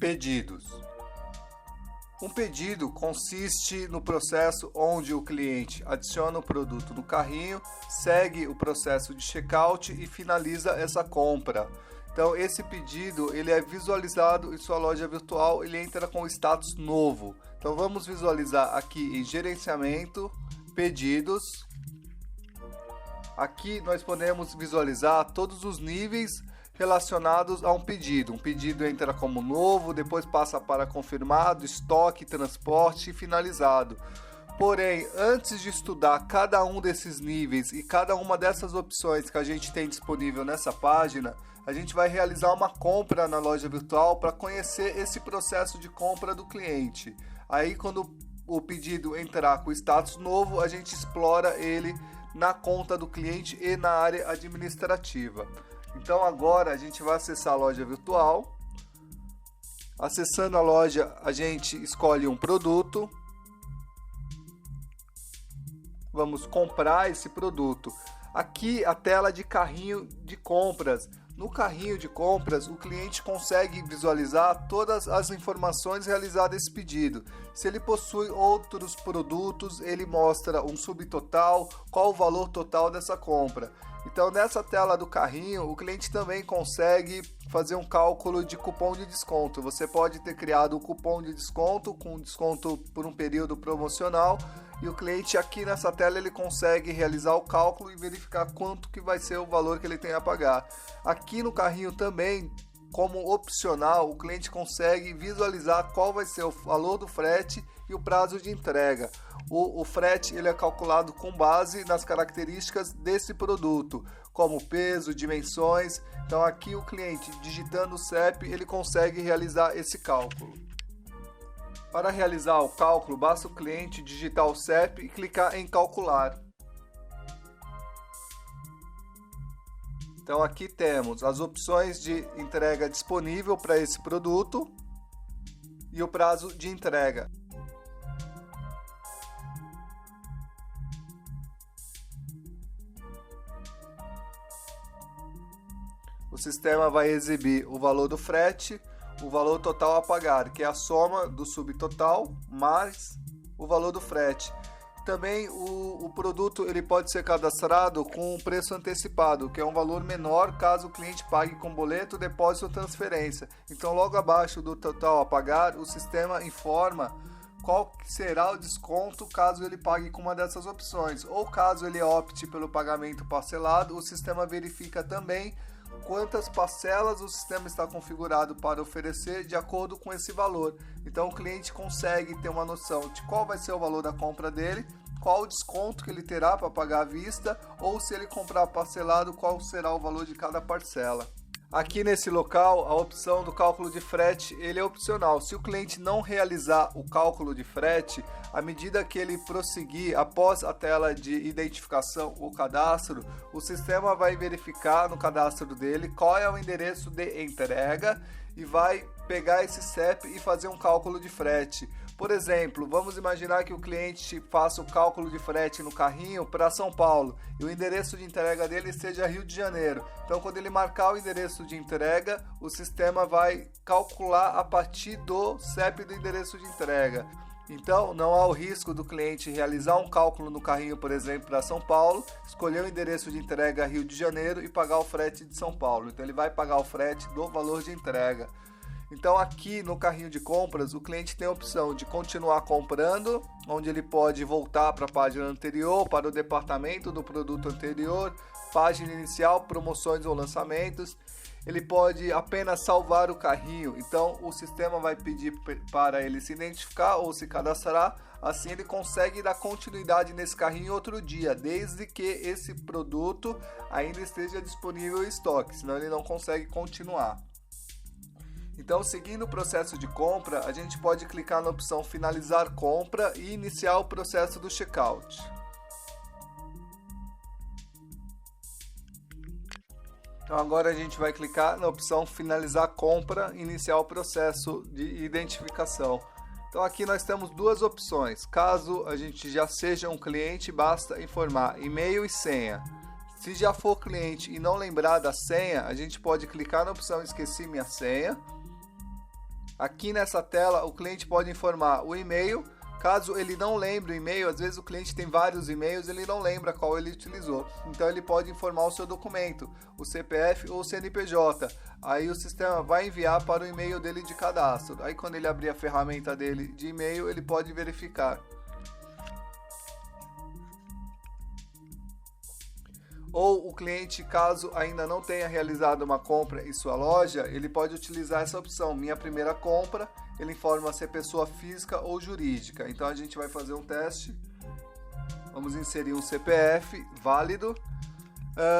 Pedidos. Um pedido consiste no processo onde o cliente adiciona o produto no carrinho, segue o processo de checkout e finaliza essa compra. Então esse pedido ele é visualizado em sua loja virtual, ele entra com o status novo. Então vamos visualizar aqui em gerenciamento, pedidos. Aqui nós podemos visualizar todos os níveis relacionados a um pedido. Um pedido entra como novo, depois passa para confirmado, estoque, transporte e finalizado. Porém, antes de estudar cada um desses níveis e cada uma dessas opções que a gente tem disponível nessa página, a gente vai realizar uma compra na loja virtual para conhecer esse processo de compra do cliente. Aí, quando o pedido entrar com o status novo, a gente explora ele na conta do cliente e na área administrativa. Então agora a gente vai acessar a loja virtual. Acessando a loja, a gente escolhe um produto. Vamos comprar esse produto. Aqui a tela de carrinho de compras. No carrinho de compras, o cliente consegue visualizar todas as informações realizadas nesse pedido. Se ele possui outros produtos, ele mostra um subtotal, qual o valor total dessa compra. Então, nessa tela do carrinho, o cliente também consegue fazer um cálculo de cupom de desconto. Você pode ter criado um cupom de desconto com desconto por um período promocional e o cliente aqui nessa tela ele consegue realizar o cálculo e verificar quanto que vai ser o valor que ele tem a pagar. Aqui no carrinho também, como opcional, o cliente consegue visualizar qual vai ser o valor do frete e o prazo de entrega. O frete ele é calculado com base nas características desse produto, como peso, dimensões. Então aqui o cliente digitando o CEP ele consegue realizar esse cálculo. Para realizar o cálculo, basta o cliente digitar o CEP e clicar em calcular. Então aqui temos as opções de entrega disponível para esse produto e o prazo de entrega. O sistema vai exibir o valor do frete, o valor total a pagar, que é a soma do subtotal mais o valor do frete. Também o produto ele pode ser cadastrado com um preço antecipado, que é um valor menor caso o cliente pague com boleto, depósito ou transferência. Então logo abaixo do total a pagar, o sistema informa qual será o desconto caso ele pague com uma dessas opções. Ou caso ele opte pelo pagamento parcelado, o sistema verifica também quantas parcelas o sistema está configurado para oferecer de acordo com esse valor. Então o cliente consegue ter uma noção de qual vai ser o valor da compra dele, qual o desconto que ele terá para pagar à vista, ou se ele comprar parcelado, qual será o valor de cada parcela. Aqui nesse local, a opção do cálculo de frete ele é opcional. Se o cliente não realizar o cálculo de frete, à medida que ele prosseguir após a tela de identificação ou cadastro, o sistema vai verificar no cadastro dele qual é o endereço de entrega e vai pegar esse CEP e fazer um cálculo de frete. Por exemplo, vamos imaginar que o cliente faça o cálculo de frete no carrinho para São Paulo e o endereço de entrega dele seja Rio de Janeiro. Então, quando ele marcar o endereço de entrega, o sistema vai calcular a partir do CEP do endereço de entrega. Então, não há o risco do cliente realizar um cálculo no carrinho, por exemplo, para São Paulo, escolher o endereço de entrega Rio de Janeiro e pagar o frete de São Paulo. Então, ele vai pagar o frete do valor de entrega. Então aqui no carrinho de compras o cliente tem a opção de continuar comprando, onde ele pode voltar para a página anterior, para o departamento do produto anterior, página inicial, promoções ou lançamentos. Ele pode apenas salvar o carrinho, então o sistema vai pedir para ele se identificar ou se cadastrar, assim ele consegue dar continuidade nesse carrinho outro dia, desde que esse produto ainda esteja disponível em estoque, senão ele não consegue continuar. Então, seguindo o processo de compra, a gente pode clicar na opção finalizar compra e iniciar o processo do checkout. Então agora a gente vai clicar na opção finalizar compra e iniciar o processo de identificação. Então aqui nós temos duas opções. Caso a gente já seja um cliente, basta informar e-mail e senha. Se já for cliente e não lembrar da senha, a gente pode clicar na opção esqueci minha senha. Aqui nessa tela o cliente pode informar o e-mail. Caso ele não lembre o e-mail, às vezes o cliente tem vários e-mails, ele não lembra qual ele utilizou. Então ele pode informar o seu documento, o CPF ou o CNPJ. Aí o sistema vai enviar para o e-mail dele de cadastro. Aí quando ele abrir a ferramenta dele de e-mail, ele pode verificar. Ou o cliente, caso ainda não tenha realizado uma compra em sua loja, ele pode utilizar essa opção, minha primeira compra. Ele informa se é pessoa física ou jurídica. Então a gente vai fazer um teste. Vamos inserir um CPF válido.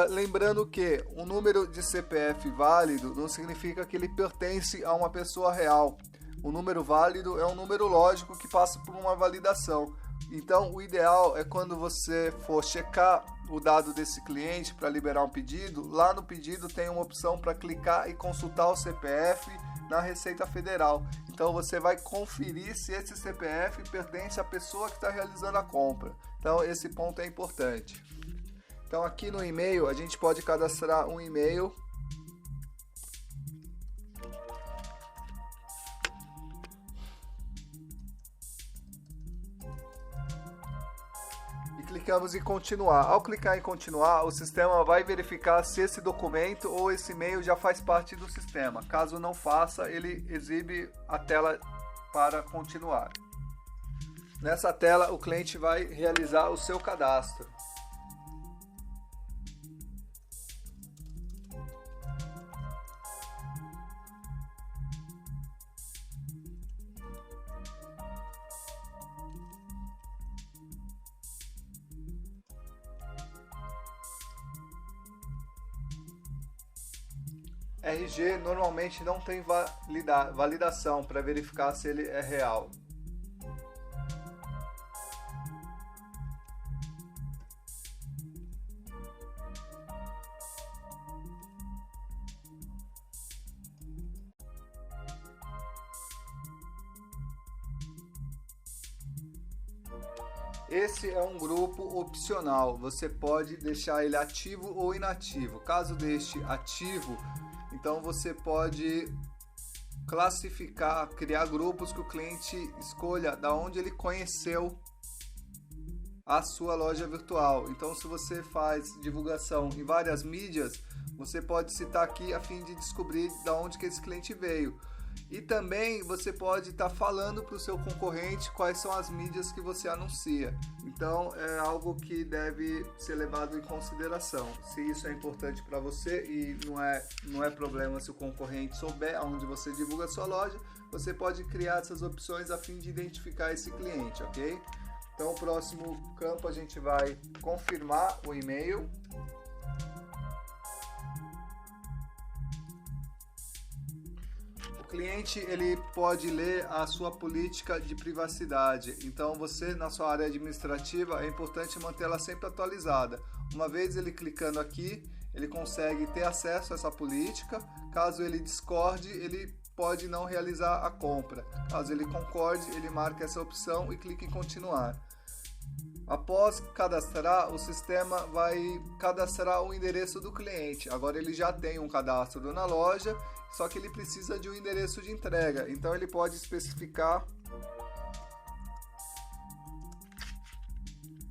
Lembrando que o número de CPF válido não significa que ele pertence a uma pessoa real. O número válido é um número lógico que passa por uma validação. Então o ideal é quando você for checar o dado desse cliente para liberar um pedido, lá no pedido tem uma opção para clicar e consultar o CPF na Receita Federal. Então você vai conferir se esse CPF pertence à pessoa que está realizando a compra. Então esse ponto é importante. Então aqui no e-mail a gente pode cadastrar um e-mail. Clicamos em continuar. Ao clicar em continuar, o sistema vai verificar se esse documento ou esse e-mail já faz parte do sistema. Caso não faça, ele exibe a tela para continuar. Nessa tela, o cliente vai realizar o seu cadastro. RG normalmente não tem validação para verificar se ele é real. Esse é um grupo opcional, você pode deixar ele ativo ou inativo. Caso deixe ativo, então você pode classificar, criar grupos que o cliente escolha da onde ele conheceu a sua loja virtual. Então se você faz divulgação em várias mídias, você pode citar aqui a fim de descobrir da onde que esse cliente veio. E também você pode estar falando para o seu concorrente quais são as mídias que você anuncia. Então é algo que deve ser levado em consideração. Se isso é importante para você e não é problema se o concorrente souber aonde você divulga a sua loja, você pode criar essas opções a fim de identificar esse cliente, ok? Então o próximo campo a gente vai confirmar o e-mail. O cliente ele pode ler a sua política de privacidade, então você na sua área administrativa é importante mantê-la sempre atualizada. Uma vez ele clicando aqui, ele consegue ter acesso a essa política. Caso ele discorde, ele pode não realizar a compra. Caso ele concorde, ele marca essa opção e clica em continuar. Após cadastrar, o sistema vai cadastrar o endereço do cliente. Agora ele já tem um cadastro na loja, só que ele precisa de um endereço de entrega. Então ele pode especificar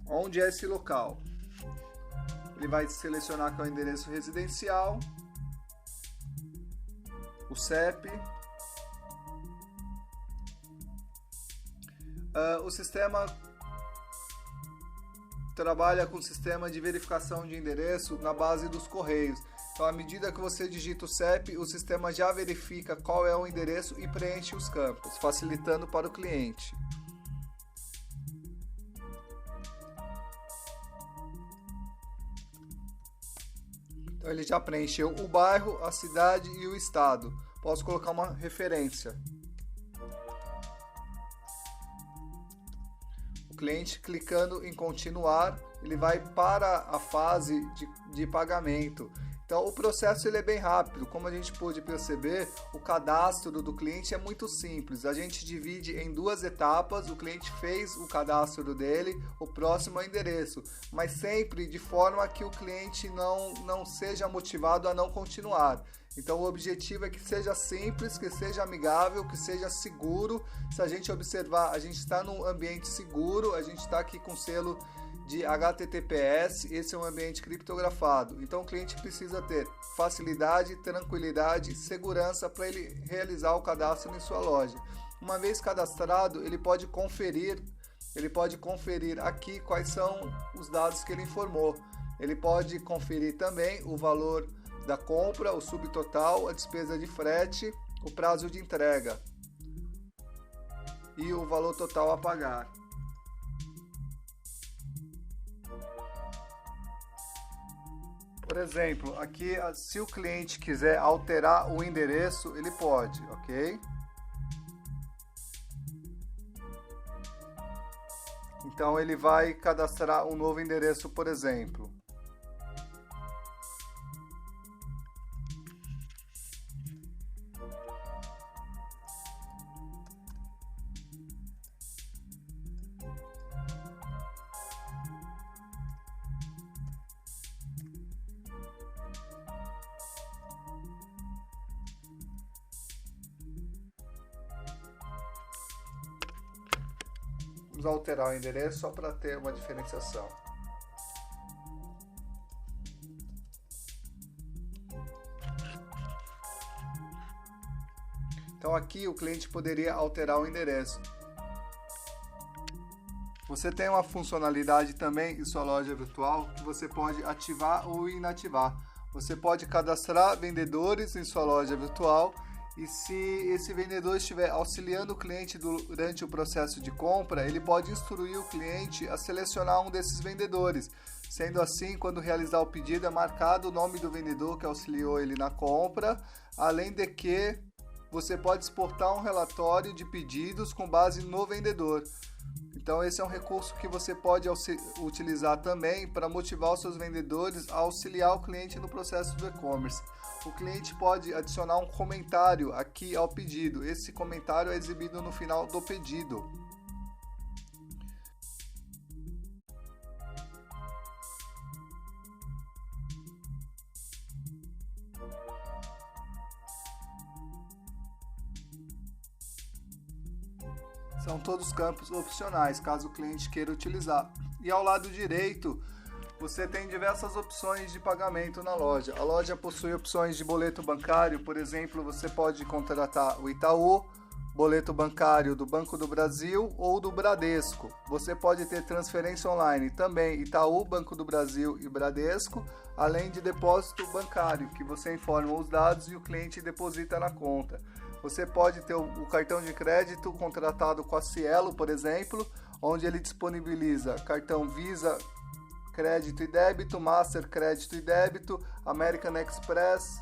onde é esse local. Ele vai selecionar que é o endereço residencial, o CEP. O sistema trabalha com o sistema de verificação de endereço na base dos correios. Então, à medida que você digita o CEP, o sistema já verifica qual é o endereço e preenche os campos, facilitando para o cliente. Então, ele já preencheu o bairro, a cidade e o estado. Posso colocar uma referência. O cliente clicando em continuar, ele vai para a fase de pagamento. Então o processo ele é bem rápido, como a gente pôde perceber, o cadastro do cliente é muito simples, a gente divide em 2 etapas, o cliente fez o cadastro dele, o próximo é o endereço, mas sempre de forma que o cliente não seja motivado a não continuar. Então o objetivo é que seja simples, que seja amigável, que seja seguro. Se a gente observar, a gente está num ambiente seguro, a gente está aqui com selo de HTTPS, esse é um ambiente criptografado. Então o cliente precisa ter facilidade, tranquilidade, segurança para ele realizar o cadastro em sua loja. Uma vez cadastrado, ele pode conferir aqui quais são os dados que ele informou. Ele pode conferir também o valor da compra, o subtotal, a despesa de frete, o prazo de entrega e o valor total a pagar. Por exemplo, aqui se o cliente quiser alterar o endereço, ele pode, ok? Então ele vai cadastrar um novo endereço, por exemplo. Vamos alterar o endereço só para ter uma diferenciação. Então aqui o cliente poderia alterar o endereço. Você tem uma funcionalidade também em sua loja virtual que você pode ativar ou inativar. Você pode cadastrar vendedores em sua loja virtual e se esse vendedor estiver auxiliando o cliente durante o processo de compra, ele pode instruir o cliente a selecionar um desses vendedores. Sendo assim, quando realizar o pedido, é marcado o nome do vendedor que auxiliou ele na compra, além de que você pode exportar um relatório de pedidos com base no vendedor. Então esse é um recurso que você pode utilizar também para motivar os seus vendedores a auxiliar o cliente no processo do e-commerce. O cliente pode adicionar um comentário aqui ao pedido. Esse comentário é exibido no final do pedido. São todos campos opcionais, caso o cliente queira utilizar. E ao lado direito, você tem diversas opções de pagamento na loja. A loja possui opções de boleto bancário, por exemplo, você pode contratar o Itaú, boleto bancário do Banco do Brasil ou do Bradesco. Você pode ter transferência online também, Itaú, Banco do Brasil e Bradesco, além de depósito bancário, que você informa os dados e o cliente deposita na conta. Você pode ter o cartão de crédito contratado com a Cielo, por exemplo, onde ele disponibiliza cartão Visa, crédito e débito, Master, crédito e débito, American Express,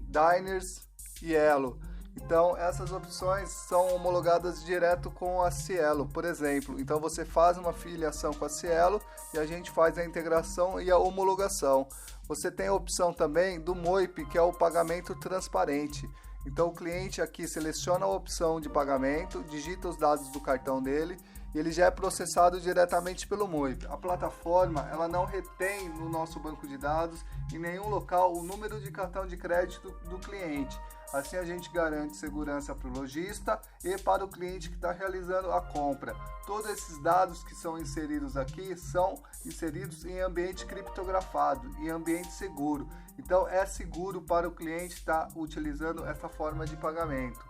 Diners e Elo. Então essas opções são homologadas direto com a Cielo, por exemplo. Então você faz uma filiação com a Cielo e a gente faz a integração e a homologação. Você tem a opção também do MOIP, que é o pagamento transparente. Então o cliente aqui seleciona a opção de pagamento, digita os dados do cartão dele e ele já é processado diretamente pelo MOIP. A plataforma ela não retém no nosso banco de dados em nenhum local o número de cartão de crédito do cliente. Assim a gente garante segurança para o lojista e para o cliente que está realizando a compra. Todos esses dados que são inseridos aqui são inseridos em ambiente criptografado, em ambiente seguro. Então é seguro para o cliente estar utilizando essa forma de pagamento.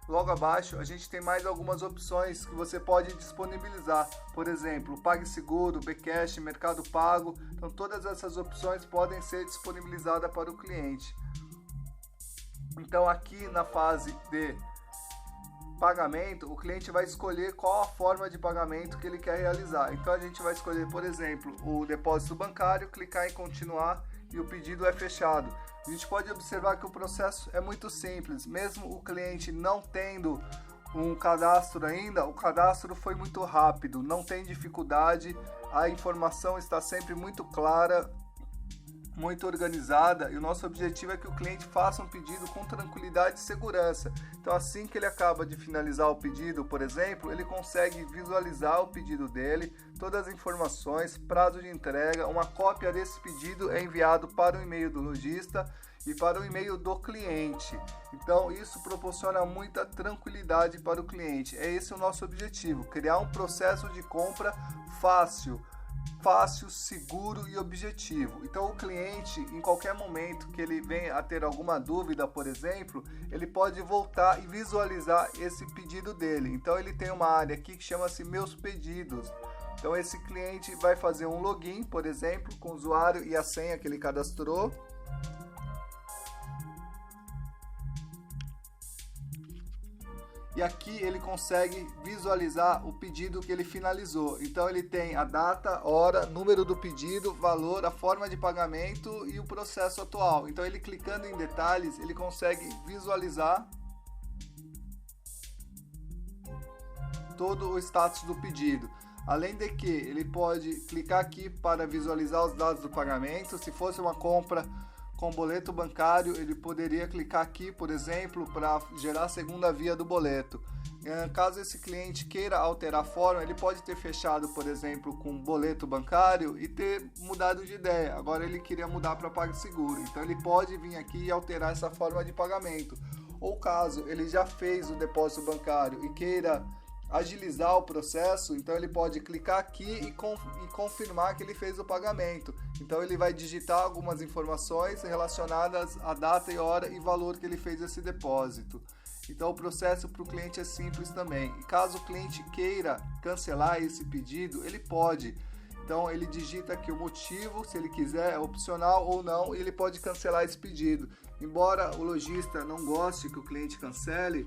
Logo abaixo a gente tem mais algumas opções que você pode disponibilizar. Por exemplo, PagSeguro, Bcash, Mercado Pago. Então todas essas opções podem ser disponibilizadas para o cliente. Então aqui na fase de pagamento, o cliente vai escolher qual a forma de pagamento que ele quer realizar. Então a gente vai escolher, por exemplo, o depósito bancário, clicar em continuar e o pedido é fechado. A gente pode observar que o processo é muito simples, mesmo o cliente não tendo um cadastro ainda, o cadastro foi muito rápido, não tem dificuldade, a informação está sempre muito clara, muito organizada, e o nosso objetivo é que o cliente faça um pedido com tranquilidade e segurança. Então, assim que ele acaba de finalizar o pedido, por exemplo, ele consegue visualizar o pedido dele, todas as informações, prazo de entrega, uma cópia desse pedido é enviado para o e-mail do lojista e para o e-mail do cliente. Então, isso proporciona muita tranquilidade para o cliente. É esse o nosso objetivo, criar um processo de compra fácil, seguro e objetivo. Então, o cliente, em qualquer momento que ele venha a ter alguma dúvida, por exemplo, ele pode voltar e visualizar esse pedido dele. Então, ele tem uma área aqui que chama-se Meus Pedidos. Então, esse cliente vai fazer um login, por exemplo, com o usuário e a senha que ele cadastrou. E aqui ele consegue visualizar o pedido que ele finalizou. Então ele tem a data, hora, número do pedido, valor, a forma de pagamento e o processo atual. Então ele clicando em detalhes, ele consegue visualizar todo o status do pedido. Além de que ele pode clicar aqui para visualizar os dados do pagamento. Se fosse uma compra com boleto bancário, ele poderia clicar aqui, por exemplo, para gerar a segunda via do boleto. Caso esse cliente queira alterar a forma, ele pode ter fechado, por exemplo, com boleto bancário e ter mudado de ideia. Agora ele queria mudar para PagSeguro, então ele pode vir aqui e alterar essa forma de pagamento. Ou caso ele já fez o depósito bancário e queira agilizar o processo, então ele pode clicar aqui e confirmar que ele fez o pagamento. Então ele vai digitar algumas informações relacionadas à data e hora e valor que ele fez esse depósito. Então o processo para o cliente é simples também. E caso o cliente queira cancelar esse pedido, ele pode. Então ele digita aqui o motivo, se ele quiser, é opcional ou não, e ele pode cancelar esse pedido. Embora o lojista não goste que o cliente cancele,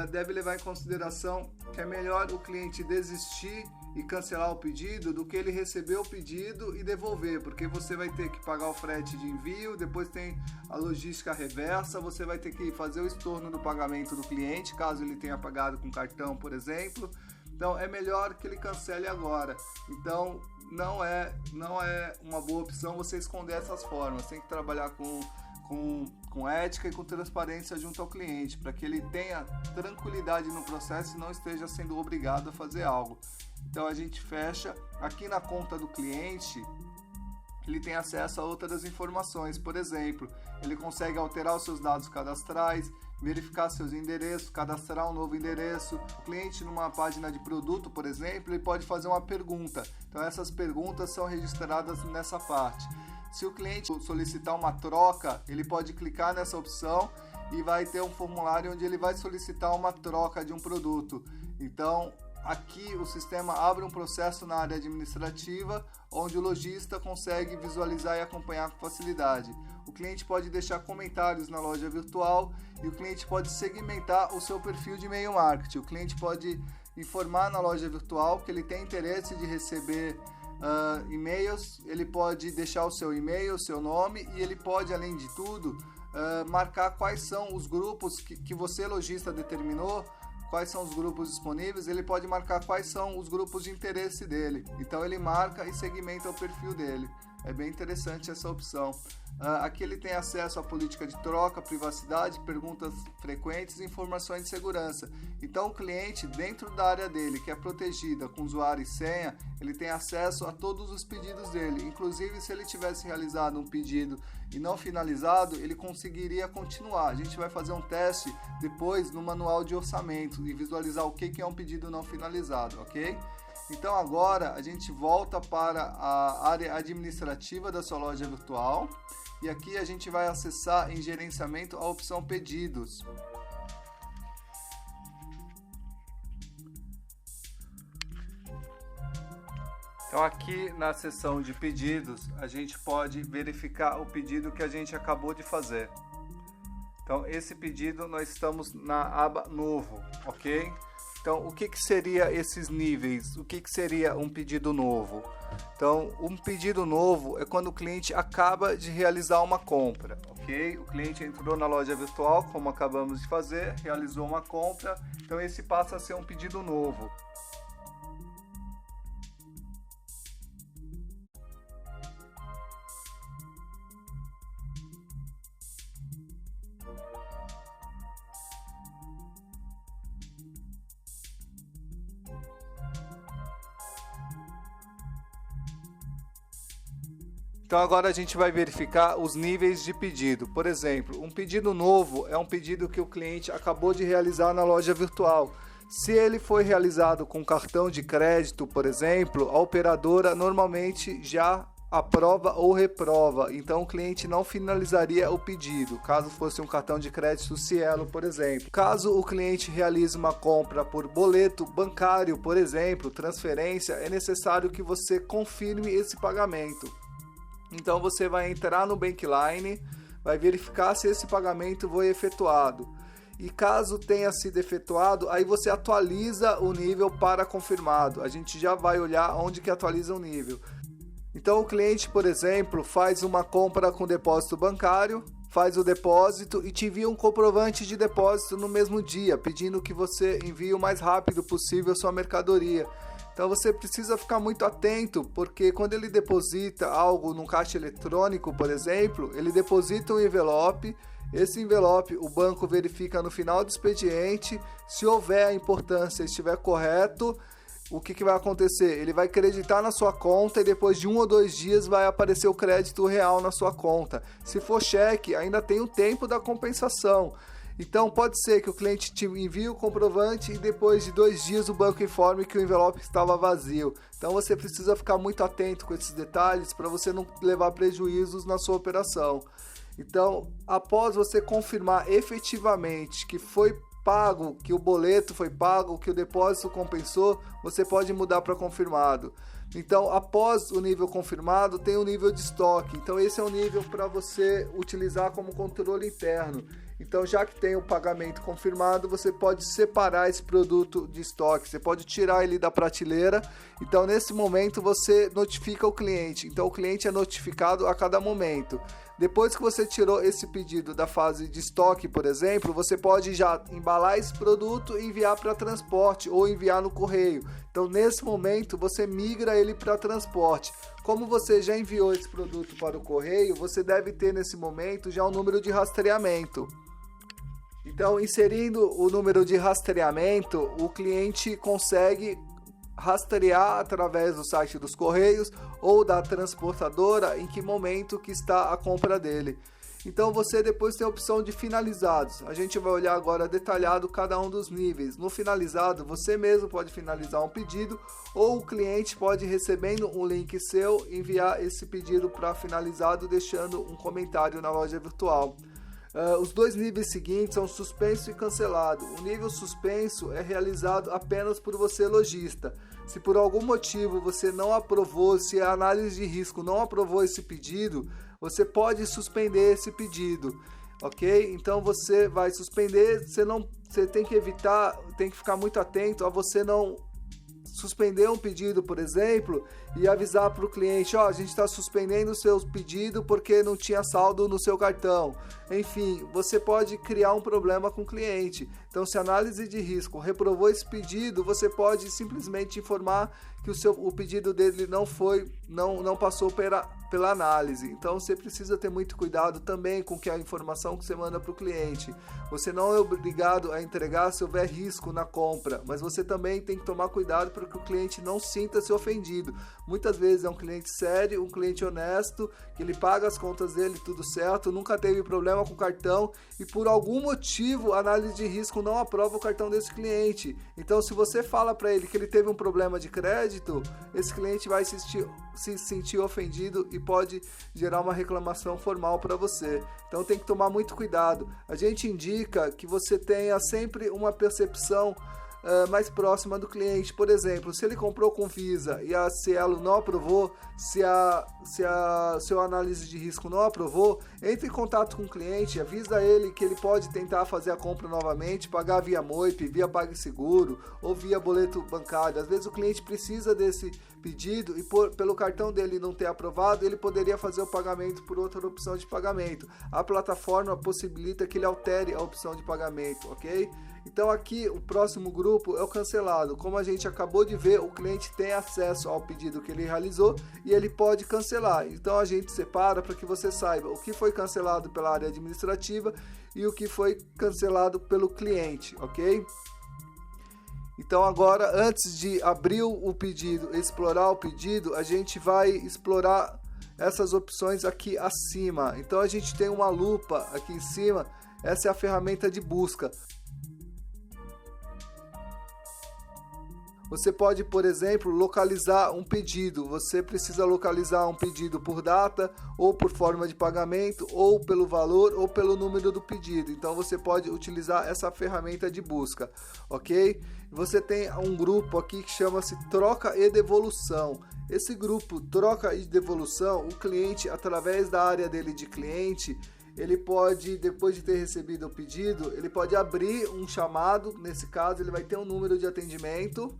deve levar em consideração que é melhor o cliente desistir e cancelar o pedido do que ele receber o pedido e devolver, porque você vai ter que pagar o frete de envio, depois tem a logística reversa, você vai ter que fazer o estorno do pagamento do cliente, caso ele tenha pagado com cartão, por exemplo. Então é melhor que ele cancele agora. Então não é uma boa opção você esconder essas formas, tem que trabalhar com ética e com transparência junto ao cliente, para que ele tenha tranquilidade no processo e não esteja sendo obrigado a fazer algo. Então a gente fecha aqui na conta do cliente, ele tem acesso a outras informações, por exemplo, ele consegue alterar os seus dados cadastrais, verificar seus endereços, cadastrar um novo endereço. O cliente, numa página de produto, por exemplo, ele pode fazer uma pergunta. Então essas perguntas são registradas nessa parte. Se o cliente solicitar uma troca, ele pode clicar nessa opção e vai ter um formulário onde ele vai solicitar uma troca de um produto. Então, aqui o sistema abre um processo na área administrativa, onde o lojista consegue visualizar e acompanhar com facilidade. O cliente pode deixar comentários na loja virtual e o cliente pode segmentar o seu perfil de e-mail marketing. O cliente pode informar na loja virtual que ele tem interesse de receber e-mails, ele pode deixar o seu e-mail, o seu nome, e ele pode, além de tudo, marcar quais são os grupos que você, lojista, determinou, quais são os grupos disponíveis. Ele pode marcar quais são os grupos de interesse dele, então ele marca e segmenta o perfil dele. É bem interessante essa opção. Aqui ele tem acesso à política de troca, privacidade, perguntas frequentes e informações de segurança. Então o cliente, dentro da área dele, que é protegida com usuário e senha, ele tem acesso a todos os pedidos dele. Inclusive, se ele tivesse realizado um pedido e não finalizado, ele conseguiria continuar. A gente vai fazer um teste depois no manual de orçamento e visualizar o que é um pedido não finalizado, ok? Então agora a gente volta para a área administrativa da sua loja virtual e aqui a gente vai acessar em gerenciamento a opção pedidos. Então aqui na seção de pedidos a gente pode verificar o pedido que a gente acabou de fazer. Então esse pedido nós estamos na aba novo, ok? Então, o que seria esses níveis? O que seria um pedido novo? Então, um pedido novo é quando o cliente acaba de realizar uma compra, ok? O cliente entrou na loja virtual, como acabamos de fazer, realizou uma compra, então esse passa a ser um pedido novo. Então agora a gente vai verificar os níveis de pedido. Por exemplo, um pedido novo é um pedido que o cliente acabou de realizar na loja virtual. Se ele foi realizado com cartão de crédito, por exemplo, a operadora normalmente já aprova ou reprova. Então o cliente não finalizaria o pedido, caso fosse um cartão de crédito Cielo, por exemplo. Caso o cliente realize uma compra por boleto bancário, por exemplo, transferência, é necessário que você confirme esse pagamento. Então você vai entrar no Bankline, vai verificar se esse pagamento foi efetuado. E caso tenha sido efetuado, aí você atualiza o nível para confirmado. A gente já vai olhar onde que atualiza o nível. Então o cliente, por exemplo, faz uma compra com depósito bancário, faz o depósito e te envia um comprovante de depósito no mesmo dia, pedindo que você envie o mais rápido possível a sua mercadoria. Então você precisa ficar muito atento, porque quando ele deposita algo num caixa eletrônico, por exemplo, ele deposita um envelope. Esse envelope o banco verifica no final do expediente. Se houver a importância e estiver correto, o que vai acontecer? Ele vai creditar na sua conta e depois de 1 ou 2 dias vai aparecer o crédito real na sua conta. Se for cheque, ainda tem o tempo da compensação. Então pode ser que o cliente te envie o comprovante e depois de 2 dias o banco informe que o envelope estava vazio. Então você precisa ficar muito atento com esses detalhes para você não levar prejuízos na sua operação. Então, após você confirmar efetivamente que foi pago, que o boleto foi pago, que o depósito compensou, você pode mudar para confirmado. Então, após o nível confirmado, tem o nível de estoque. Então, esse é o nível para você utilizar como controle interno. Então, já que tem o pagamento confirmado, você pode separar esse produto de estoque, você pode tirar ele da prateleira. Então, nesse momento, você notifica o cliente. Então, o cliente é notificado a cada momento. Depois que você tirou esse pedido da fase de estoque, por exemplo, você pode já embalar esse produto e enviar para transporte ou enviar no correio. Então, nesse momento, você migra ele para transporte. Como você já enviou esse produto para o correio, você deve ter nesse momento já um número de rastreamento. Então, inserindo o número de rastreamento, o cliente consegue rastrear através do site dos Correios ou da transportadora em que momento que está a compra dele. Então você depois tem a opção de finalizados. A gente vai olhar agora detalhado cada um dos níveis. No finalizado, você mesmo pode finalizar um pedido ou o cliente pode, recebendo um link seu, enviar esse pedido para finalizado deixando um comentário na loja virtual. Os 2 níveis seguintes são suspenso e cancelado. O nível suspenso é realizado apenas por você, lojista. Se por algum motivo você não aprovou, se a análise de risco não aprovou esse pedido, você pode suspender esse pedido, ok? Então você vai suspender, você tem que evitar, tem que ficar muito atento a você não suspender um pedido, por exemplo, e avisar para o cliente, a gente está suspendendo o seu pedido porque não tinha saldo no seu cartão. Enfim, você pode criar um problema com o cliente. Então, se a análise de risco reprovou esse pedido, você pode simplesmente informar que o pedido dele não passou pela análise. Então, você precisa ter muito cuidado também com a informação que você manda para o cliente. Você não é obrigado a entregar se houver risco na compra, mas você também tem que tomar cuidado para que o cliente não sinta-se ofendido. Muitas vezes é um cliente sério, um cliente honesto, que ele paga as contas dele, tudo certo, nunca teve problema com o cartão e por algum motivo a análise de risco não aprova o cartão desse cliente. Então, se você fala para ele que ele teve um problema de crédito, esse cliente vai se sentir ofendido e pode gerar uma reclamação formal para você. Então, tem que tomar muito cuidado. A gente indica que você tenha sempre uma percepção mais próxima do cliente. Por exemplo, se ele comprou com Visa e a Cielo não aprovou, se a sua análise de risco não aprovou, entre em contato com o cliente, avisa ele que ele pode tentar fazer a compra novamente, pagar via Moip, via PagSeguro ou via boleto bancário. Às vezes o cliente precisa desse pedido e pelo cartão dele não ter aprovado, ele poderia fazer o pagamento por outra opção de pagamento. A plataforma possibilita que ele altere a opção de pagamento, ok? Então aqui o próximo grupo é o cancelado. Como a gente acabou de ver, o cliente tem acesso ao pedido que ele realizou e ele pode cancelar. Então a gente separa para que você saiba o que foi cancelado pela área administrativa e o que foi cancelado pelo cliente, ok? Então agora, antes de abrir o pedido, explorar o pedido, a gente vai explorar essas opções aqui acima. Então a gente tem uma lupa aqui em cima, essa é a ferramenta de busca. Você pode, por exemplo, localizar um pedido. Você precisa localizar um pedido por data, ou por forma de pagamento, ou pelo valor, ou pelo número do pedido. Então você pode utilizar essa ferramenta de busca, ok? Você tem um grupo aqui que chama-se troca e devolução. Esse grupo troca e devolução, o cliente, através da área dele de cliente, ele pode, depois de ter recebido o pedido, ele pode abrir um chamado. Nesse caso, ele vai ter um número de atendimento,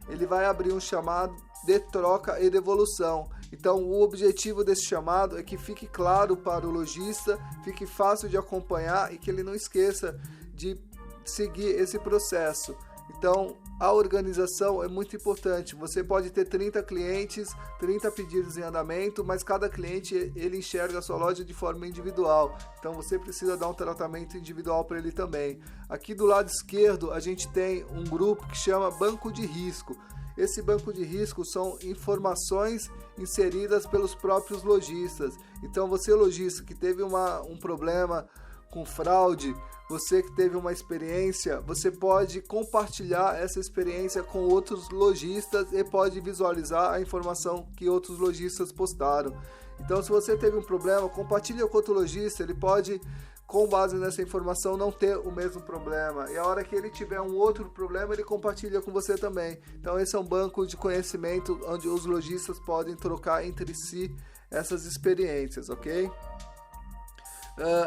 ele vai abrir um chamado de troca e devolução. Então o objetivo desse chamado é que fique claro para o lojista, fique fácil de acompanhar e que ele não esqueça de seguir esse processo. Então a organização é muito importante. Você pode ter 30 clientes, 30 pedidos em andamento, mas cada cliente ele enxerga a sua loja de forma individual. Então você precisa dar um tratamento individual para ele também. Aqui do lado esquerdo a gente tem um grupo que chama banco de risco. Esse banco de risco são informações inseridas pelos próprios lojistas. Então você, lojista, que teve um problema com fraude, você que teve uma experiência, você pode compartilhar essa experiência com outros lojistas e pode visualizar a informação que outros lojistas postaram. Então, se você teve um problema, compartilha com outro lojista, ele pode, com base nessa informação, não ter o mesmo problema. E a hora que ele tiver um outro problema, ele compartilha com você também. Então, esse é um banco de conhecimento onde os lojistas podem trocar entre si essas experiências, ok?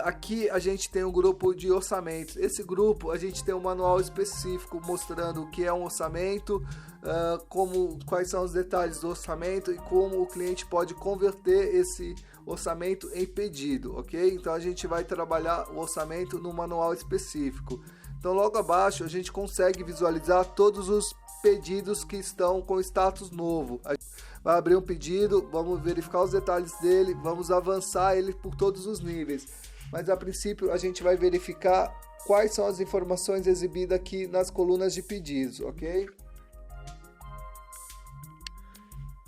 Aqui a gente tem um grupo de orçamentos. Esse grupo a gente tem um manual específico mostrando o que é um orçamento, quais são os detalhes do orçamento e como o cliente pode converter esse orçamento em pedido, ok? Então a gente vai trabalhar o orçamento no manual específico. Então logo abaixo a gente consegue visualizar todos os pedidos que estão com status novo. Vai abrir um pedido, vamos verificar os detalhes dele, vamos avançar ele por todos os níveis. Mas a princípio a gente vai verificar quais são as informações exibidas aqui nas colunas de pedidos, ok?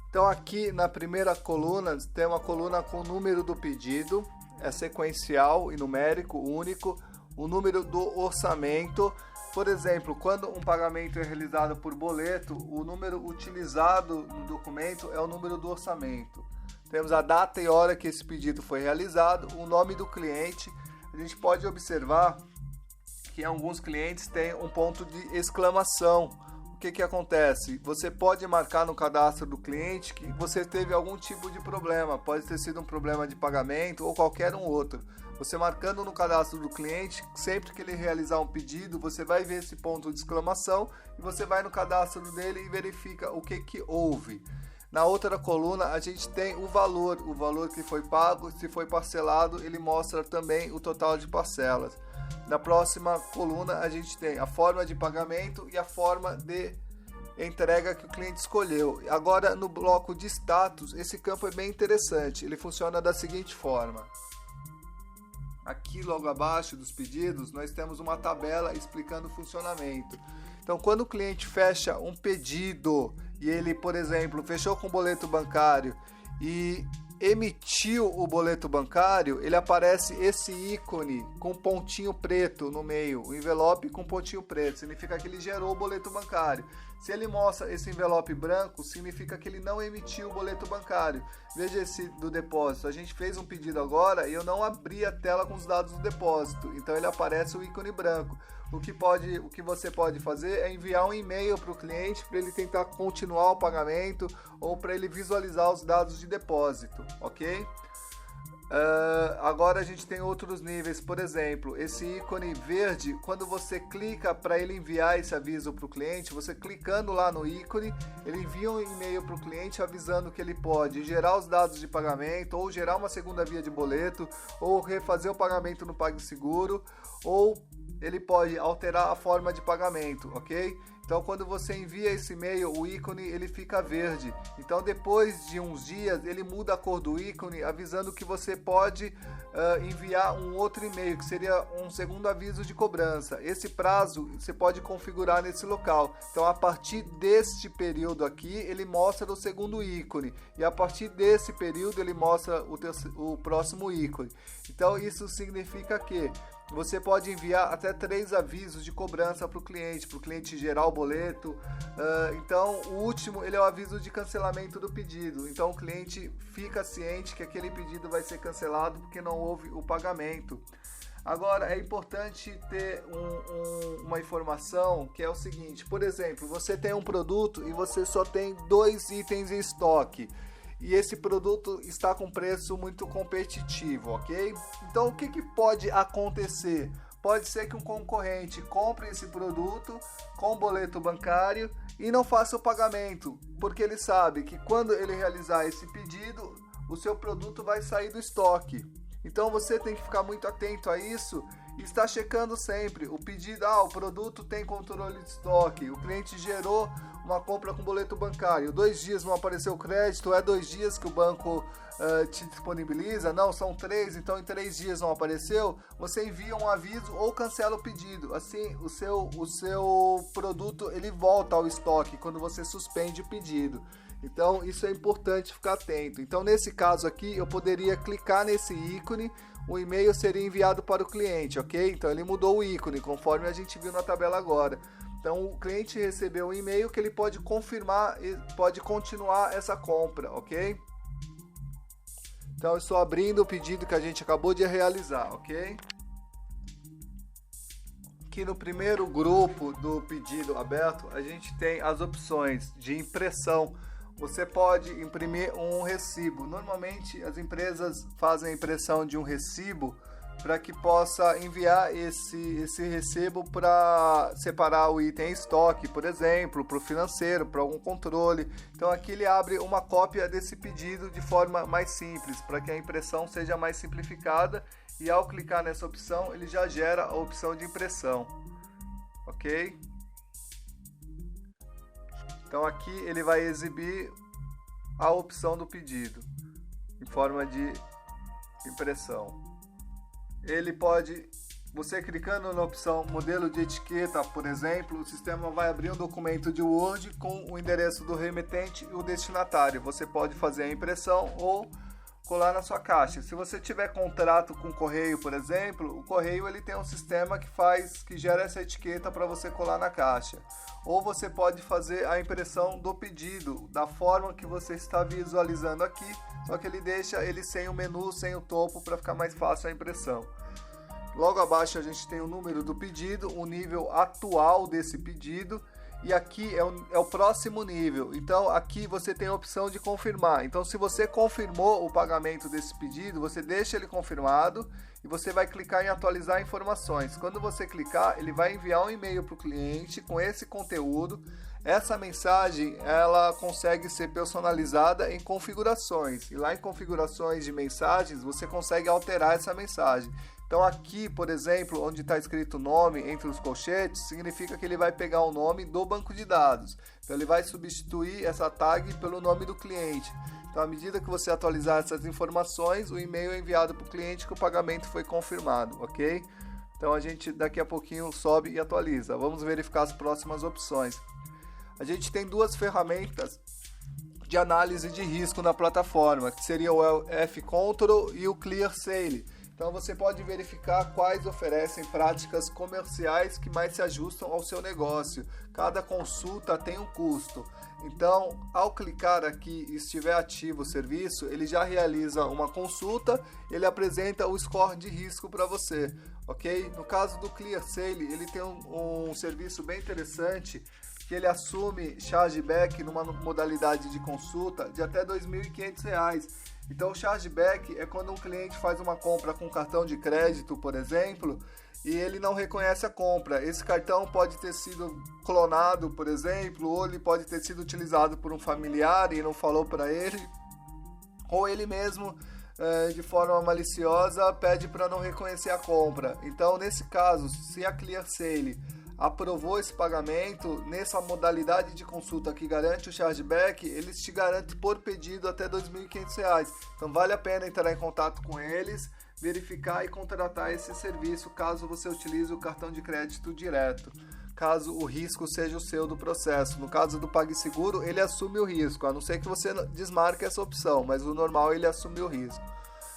Então aqui na primeira coluna tem uma coluna com o número do pedido, é sequencial e numérico, único, o número do orçamento. Por exemplo, quando um pagamento é realizado por boleto, o número utilizado no documento é o número do orçamento. Temos a data e hora que esse pedido foi realizado, o nome do cliente. A gente pode observar que alguns clientes têm um ponto de exclamação. O que acontece? Você pode marcar no cadastro do cliente que você teve algum tipo de problema, pode ter sido um problema de pagamento ou qualquer um outro. Você marcando no cadastro do cliente, sempre que ele realizar um pedido, você vai ver esse ponto de exclamação e você vai no cadastro dele e verifica o que houve. Na outra coluna a gente tem o valor que foi pago, se foi parcelado, ele mostra também o total de parcelas. Na próxima coluna a gente tem a forma de pagamento e a forma de entrega que o cliente escolheu. Agora no bloco de status, esse campo é bem interessante, ele funciona da seguinte forma. Aqui logo abaixo dos pedidos nós temos uma tabela explicando o funcionamento. Então quando o cliente fecha um pedido e ele, por exemplo, fechou com boleto bancário e emitiu o boleto bancário, ele aparece esse ícone com pontinho preto no meio, o envelope com pontinho preto, significa que ele gerou o boleto bancário. Se ele mostra esse envelope branco, significa que ele não emitiu o boleto bancário. Veja esse do depósito, a gente fez um pedido agora e eu não abri a tela com os dados do depósito, então ele aparece o ícone branco. O que você pode fazer é enviar um e-mail para o cliente para ele tentar continuar o pagamento ou para ele visualizar os dados de depósito, ok? Agora a gente tem outros níveis, por exemplo, esse ícone verde, quando você clica para ele enviar esse aviso para o cliente, você clicando lá no ícone, ele envia um e-mail para o cliente avisando que ele pode gerar os dados de pagamento, ou gerar uma segunda via de boleto, ou refazer o pagamento no PagSeguro, ou ele pode alterar a forma de pagamento, ok? Então, quando você envia esse e-mail, o ícone ele fica verde. Então, depois de uns dias, ele muda a cor do ícone, avisando que você pode enviar um outro e-mail, que seria um segundo aviso de cobrança. Esse prazo você pode configurar nesse local. Então, a partir deste período aqui, ele mostra o segundo ícone. E a partir desse período, ele mostra o próximo ícone. Então, isso significa que você pode enviar até 3 avisos de cobrança para o cliente gerar o boleto. Então, o último ele é o aviso de cancelamento do pedido. Então, o cliente fica ciente que aquele pedido vai ser cancelado porque não houve o pagamento. Agora, é importante ter uma informação que é o seguinte. Por exemplo, você tem um produto e você só tem 2 itens em estoque. E esse produto está com preço muito competitivo, ok? Então, o que pode acontecer? Pode ser que um concorrente compre esse produto com boleto bancário e não faça o pagamento, porque ele sabe que quando ele realizar esse pedido, o seu produto vai sair do estoque. Então, você tem que ficar muito atento a isso e estar checando sempre o pedido. O produto tem controle de estoque, o cliente gerou uma compra com boleto bancário, 2 dias não apareceu o crédito, é 2 dias que o banco te disponibiliza, não, são 3, então em 3 dias não apareceu, você envia um aviso ou cancela o pedido. Assim, o seu produto ele volta ao estoque quando você suspende o pedido. Então, isso é importante ficar atento. Então, nesse caso aqui, eu poderia clicar nesse ícone, o e-mail seria enviado para o cliente, ok? Então, ele mudou o ícone, conforme a gente viu na tabela agora. Então, o cliente recebeu um e-mail que ele pode confirmar e pode continuar essa compra, ok? Então, eu estou abrindo o pedido que a gente acabou de realizar, ok? Aqui no primeiro grupo do pedido aberto, a gente tem as opções de impressão. Você pode imprimir um recibo. Normalmente, as empresas fazem a impressão de um recibo para que possa enviar esse recibo para separar o item em estoque, por exemplo, para o financeiro, para algum controle. Então aqui ele abre uma cópia desse pedido de forma mais simples, para que a impressão seja mais simplificada, e ao clicar nessa opção ele já gera a opção de impressão, ok? Então aqui ele vai exibir a opção do pedido em forma de impressão. Ele pode, você clicando na opção modelo de etiqueta, por exemplo, o sistema vai abrir um documento de Word com o endereço do remetente e o destinatário. Você pode fazer a impressão ou colar na sua caixa. Se você tiver contrato com o correio, por exemplo, o correio ele tem um sistema que gera essa etiqueta para você colar na caixa. Ou você pode fazer a impressão do pedido da forma que você está visualizando aqui, só que ele deixa ele sem o menu, sem o topo, para ficar mais fácil a impressão. Logo abaixo a gente tem o número do pedido, o nível atual desse pedido, e aqui é o próximo nível. Então aqui você tem a opção de confirmar. Então, se você confirmou o pagamento desse pedido, você deixa ele confirmado e você vai clicar em atualizar informações. Quando você clicar, ele vai enviar um e-mail para o cliente com esse conteúdo. Essa mensagem ela consegue ser personalizada em configurações, e lá em configurações de mensagens você consegue alterar essa mensagem. Então aqui, por exemplo, onde está escrito nome entre os colchetes, significa que ele vai pegar o nome do banco de dados. Então ele vai substituir essa tag pelo nome do cliente. Então, à medida que você atualizar essas informações, o e-mail é enviado para o cliente que o pagamento foi confirmado, ok? Então a gente daqui a pouquinho sobe e atualiza. Vamos verificar as próximas opções. A gente tem 2 ferramentas de análise de risco na plataforma, que seria o F-Control e o Clear Sale. Então você pode verificar quais oferecem práticas comerciais que mais se ajustam ao seu negócio. Cada consulta tem um custo. Então, ao clicar aqui e estiver ativo o serviço, ele já realiza uma consulta, ele apresenta o score de risco para você, ok? No caso do Clear Sale, ele tem um serviço bem interessante, que ele assume chargeback numa modalidade de consulta de até R$ 2.500. Então, o chargeback é quando um cliente faz uma compra com cartão de crédito, por exemplo, e ele não reconhece a compra. Esse cartão pode ter sido clonado, por exemplo, ou ele pode ter sido utilizado por um familiar e não falou para ele, ou ele mesmo de forma maliciosa, pede para não reconhecer a compra. Então, nesse caso, se a ClearSale aprovou esse pagamento, nessa modalidade de consulta que garante o chargeback, eles te garantem por pedido até R$ 2.500. Então, vale a pena entrar em contato com eles, verificar e contratar esse serviço, caso você utilize o cartão de crédito direto, caso o risco seja o seu do processo. No caso do PagSeguro, ele assume o risco, a não ser que você desmarque essa opção, mas o normal é ele assume o risco.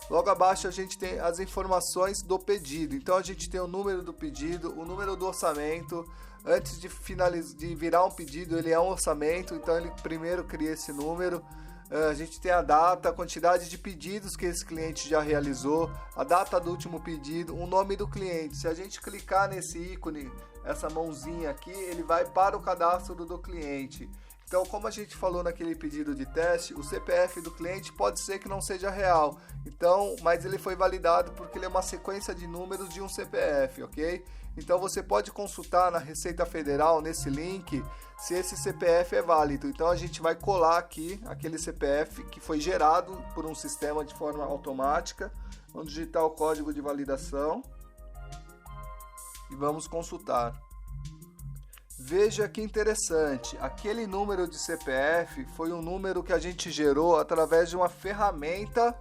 Logo abaixo a gente tem as informações do pedido. Então a gente tem o número do pedido, o número do orçamento. Antes de virar um pedido, ele é um orçamento, então ele primeiro cria esse número. A gente tem a data, a quantidade de pedidos que esse cliente já realizou, a data do último pedido, o nome do cliente. Se a gente clicar nesse ícone, essa mãozinha aqui, ele vai para o cadastro do cliente. Então, como a gente falou naquele pedido de teste, o CPF do cliente pode ser que não seja real. Então, mas ele foi validado porque ele é uma sequência de números de um CPF, ok? Então, você pode consultar na Receita Federal, nesse link, se esse CPF é válido. Então, a gente vai colar aqui aquele CPF que foi gerado por um sistema de forma automática. Vamos digitar o código de validação e vamos consultar. Veja que interessante, aquele número de CPF foi um número que a gente gerou através de uma ferramenta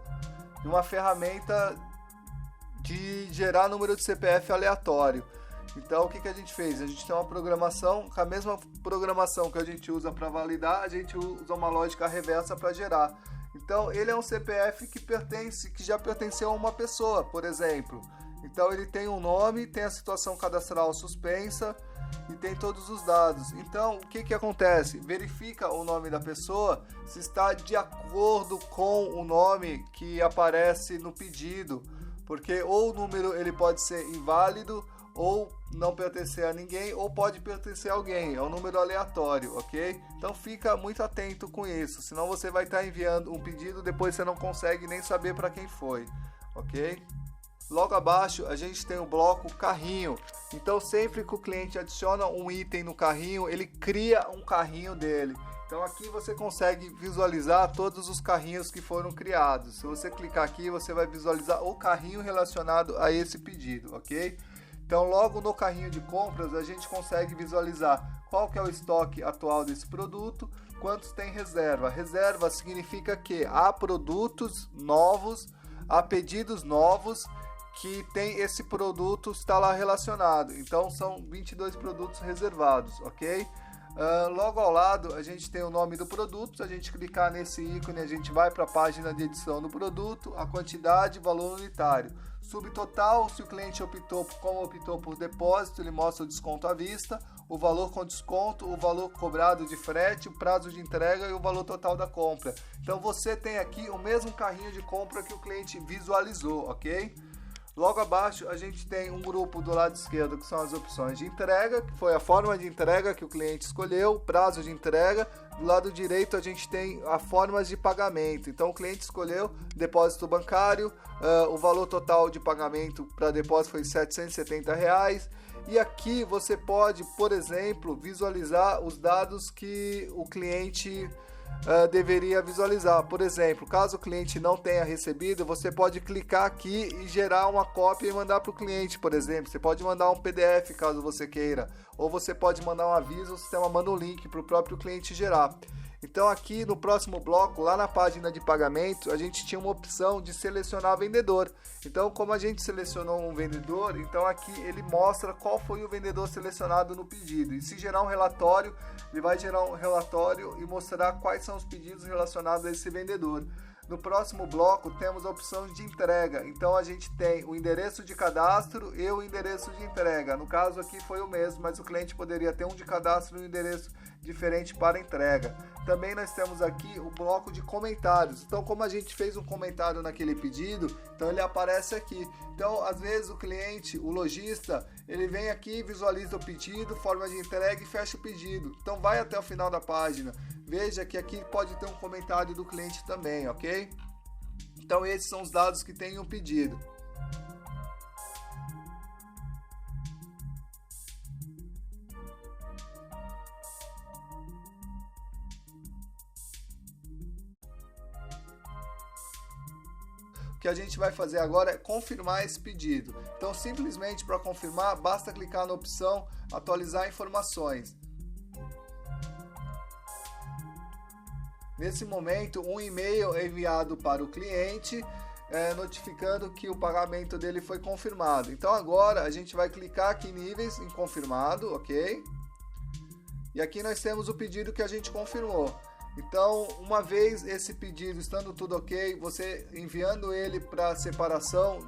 de gerar número de CPF aleatório. Então o que a gente fez? A gente tem uma programação, com a mesma programação que a gente usa para validar, a gente usa uma lógica reversa para gerar. Então ele é um CPF que já pertenceu a uma pessoa, por exemplo. Então ele tem um nome, tem a situação cadastral suspensa e tem todos os dados. Então, o que acontece? Verifica o nome da pessoa se está de acordo com o nome que aparece no pedido, porque ou o número ele pode ser inválido, ou não pertencer a ninguém, ou pode pertencer a alguém. É um número aleatório, ok? Então fica muito atento com isso, senão você vai estar enviando um pedido, depois você não consegue nem saber para quem foi, ok? Logo abaixo a gente tem o bloco carrinho. Então sempre que o cliente adiciona um item no carrinho, ele cria um carrinho dele. Então aqui você consegue visualizar todos os carrinhos que foram criados. Se você clicar aqui, você vai visualizar o carrinho relacionado a esse pedido, ok? Então logo no carrinho de compras a gente consegue visualizar qual que é o estoque atual desse produto, quantos tem reserva. Reserva significa que há produtos novos, há pedidos novos que tem esse produto está lá relacionado. Então são 22 produtos reservados, ok? Logo ao lado a gente tem o nome do produto. Se a gente clicar nesse ícone, a gente vai para a página de edição do produto, a quantidade, valor unitário, subtotal. Se o cliente optou por depósito, ele mostra o desconto à vista, o valor com desconto, o valor cobrado de frete, o prazo de entrega e o valor total da compra. Então você tem aqui o mesmo carrinho de compra que o cliente visualizou, ok? Logo abaixo a gente tem um grupo do lado esquerdo que são as opções de entrega, que foi a forma de entrega que o cliente escolheu, prazo de entrega. Do lado direito a gente tem as formas de pagamento. Então o cliente escolheu depósito bancário, o valor total de pagamento para depósito foi R$ 770. E aqui você pode, por exemplo, visualizar os dados que o cliente deveria visualizar. Por exemplo, caso o cliente não tenha recebido, você pode clicar aqui e gerar uma cópia e mandar para o cliente, por exemplo. Você pode mandar um PDF caso você queira, ou você pode mandar um aviso, o sistema manda um link para o próprio cliente gerar. Então aqui no próximo bloco, lá na página de pagamento, a gente tinha uma opção de selecionar vendedor. Então como a gente selecionou um vendedor, então aqui ele mostra qual foi o vendedor selecionado no pedido. E se gerar um relatório, ele vai gerar um relatório e mostrar quais são os pedidos relacionados a esse vendedor. No próximo bloco temos a opção de entrega. Então a gente tem o endereço de cadastro e o endereço de entrega. No caso aqui foi o mesmo, mas o cliente poderia ter um de cadastro e um endereço diferente para entrega. Também nós temos aqui o bloco de comentários. Então como a gente fez um comentário naquele pedido, então ele aparece aqui. Então às vezes o cliente, o lojista, ele vem aqui, visualiza o pedido, forma de entrega e fecha o pedido. Então vai até o final da página. Veja que aqui pode ter um comentário do cliente também, ok? Então esses são os dados que tem um pedido. que a gente vai fazer agora é confirmar esse pedido. Então, simplesmente para confirmar, basta clicar na opção atualizar informações. Nesse momento, um e-mail é enviado para o cliente, notificando que o pagamento dele foi confirmado. Então agora a gente vai clicar aqui em níveis, em confirmado, ok? E aqui nós temos o pedido que a gente confirmou. Então, uma vez esse pedido estando tudo ok, você enviando ele para separação,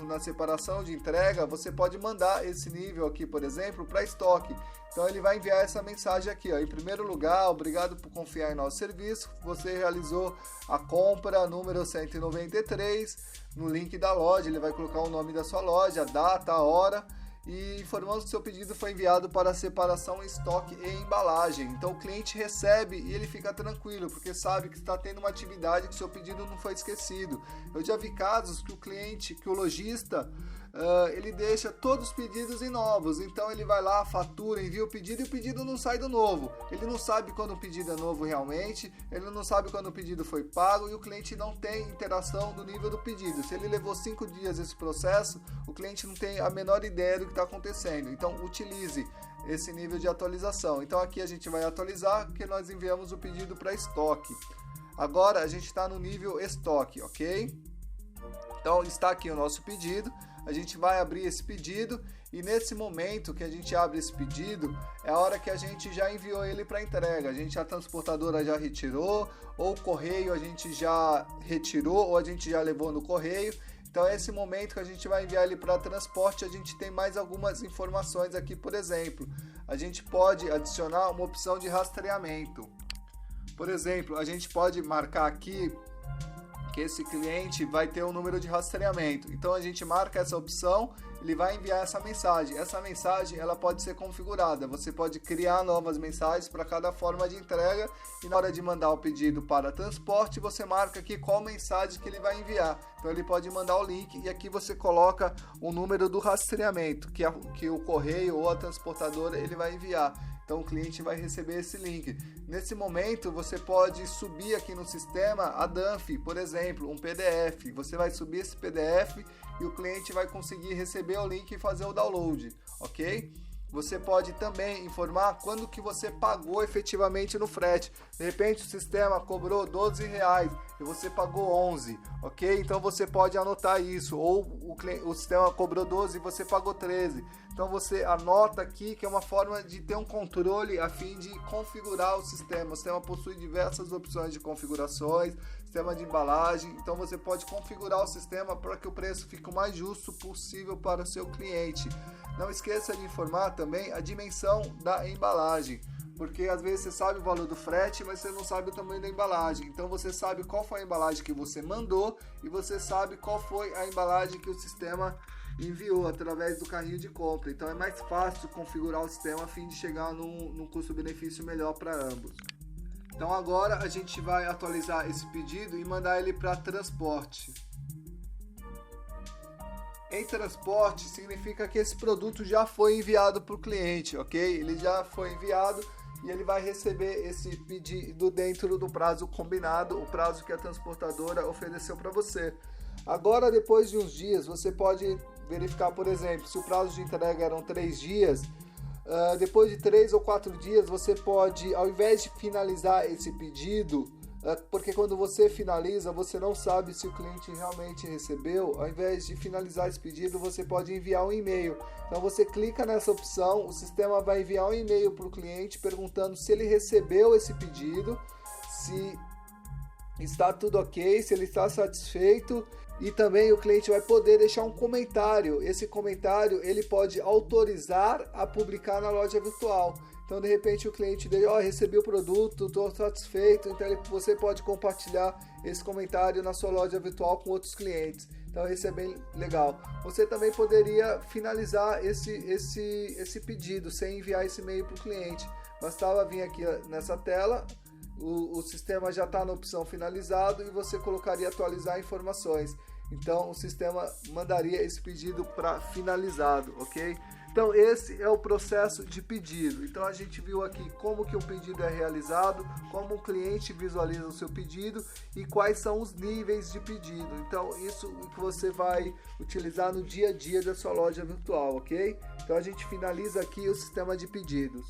na separação de entrega, você pode mandar esse nível aqui, por exemplo, para estoque. Então ele vai enviar essa mensagem aqui, ó. Em primeiro lugar, obrigado por confiar em nosso serviço. Você realizou a compra número 193 no link da loja. Ele vai colocar o nome da sua loja, a data, a hora, e informando que seu pedido foi enviado para separação, estoque e embalagem. Então o cliente recebe e ele fica tranquilo, porque sabe que está tendo uma atividade, que seu pedido não foi esquecido. Eu já vi casos que o lojista, ele deixa todos os pedidos em novos, então ele vai lá, fatura, envia o pedido e o pedido não sai do novo. Ele não sabe quando o pedido é novo realmente, ele não sabe quando o pedido foi pago e o cliente não tem interação do nível do pedido. Se ele levou 5 dias esse processo, o cliente não tem a menor ideia do que está acontecendo. Então utilize esse nível de atualização. Então aqui a gente vai atualizar porque nós enviamos o pedido para estoque. Agora a gente está no nível estoque, ok? Então está aqui o nosso pedido. A gente vai abrir esse pedido e nesse momento que a gente abre esse pedido é a hora que a gente já enviou ele para entrega. A transportadora já retirou, ou o correio a gente já retirou, ou a gente já levou no correio. Então é esse momento que a gente vai enviar ele para transporte. A gente tem mais algumas informações aqui, por exemplo, a gente pode adicionar uma opção de rastreamento. Por exemplo, a gente pode marcar aqui que esse cliente vai ter um número de rastreamento. Então a gente marca essa opção, ele vai enviar essa mensagem. Essa mensagem ela pode ser configurada. Você pode criar novas mensagens para cada forma de entrega e na hora de mandar o pedido para transporte, você marca aqui qual mensagem que ele vai enviar. Então ele pode mandar o link e aqui você coloca o número do rastreamento que o correio ou a transportadora ele vai enviar. Então o cliente vai receber esse link. Nesse momento você pode subir aqui no sistema a DANF, por exemplo, um PDF. Você vai subir esse PDF e o cliente vai conseguir receber o link e fazer o download, ok? Você pode também informar quando que você pagou efetivamente no frete. De repente o sistema cobrou R$12 e você pagou 11, ok? Então você pode anotar isso. Ou o sistema cobrou 12 e você pagou 13. Então você anota aqui que é uma forma de ter um controle a fim de configurar o sistema. O sistema possui diversas opções de configurações, sistema de embalagem. Então você pode configurar o sistema para que o preço fique o mais justo possível para o seu cliente. Não esqueça de informar também a dimensão da embalagem, porque às vezes você sabe o valor do frete, mas você não sabe o tamanho da embalagem. Então você sabe qual foi a embalagem que você mandou e você sabe qual foi a embalagem que o sistema enviou através do carrinho de compra. Então é mais fácil configurar o sistema a fim de chegar num custo-benefício melhor para ambos. Então agora a gente vai atualizar esse pedido e mandar ele para transporte. Em transporte significa que esse produto já foi enviado para o cliente, ok? Ele já foi enviado e ele vai receber esse pedido dentro do prazo combinado, o prazo que a transportadora ofereceu para você. Agora, depois de uns dias, você pode verificar, por exemplo, se o prazo de entrega eram 3 dias, depois de 3 ou 4 dias, você pode, ao invés de finalizar esse pedido, porque quando você finaliza, você não sabe se o cliente realmente recebeu. Ao invés de finalizar esse pedido, você pode enviar um e-mail. Então você clica nessa opção, o sistema vai enviar um e-mail para o cliente perguntando se ele recebeu esse pedido, se está tudo ok, se ele está satisfeito, e também o cliente vai poder deixar um comentário. Esse comentário ele pode autorizar a publicar na loja virtual. Então, de repente, o cliente dele, recebi o produto, estou satisfeito. Então, você pode compartilhar esse comentário na sua loja virtual com outros clientes. Então, isso é bem legal. Você também poderia finalizar esse pedido sem enviar esse e-mail para o cliente. Bastava vir aqui nessa tela, o sistema já está na opção finalizado e você colocaria atualizar informações. Então, o sistema mandaria esse pedido para finalizado, ok? Então esse é o processo de pedido. Então a gente viu aqui como que o pedido é realizado, como o cliente visualiza o seu pedido e quais são os níveis de pedido. Então isso que você vai utilizar no dia a dia da sua loja virtual, ok? Então a gente finaliza aqui o sistema de pedidos.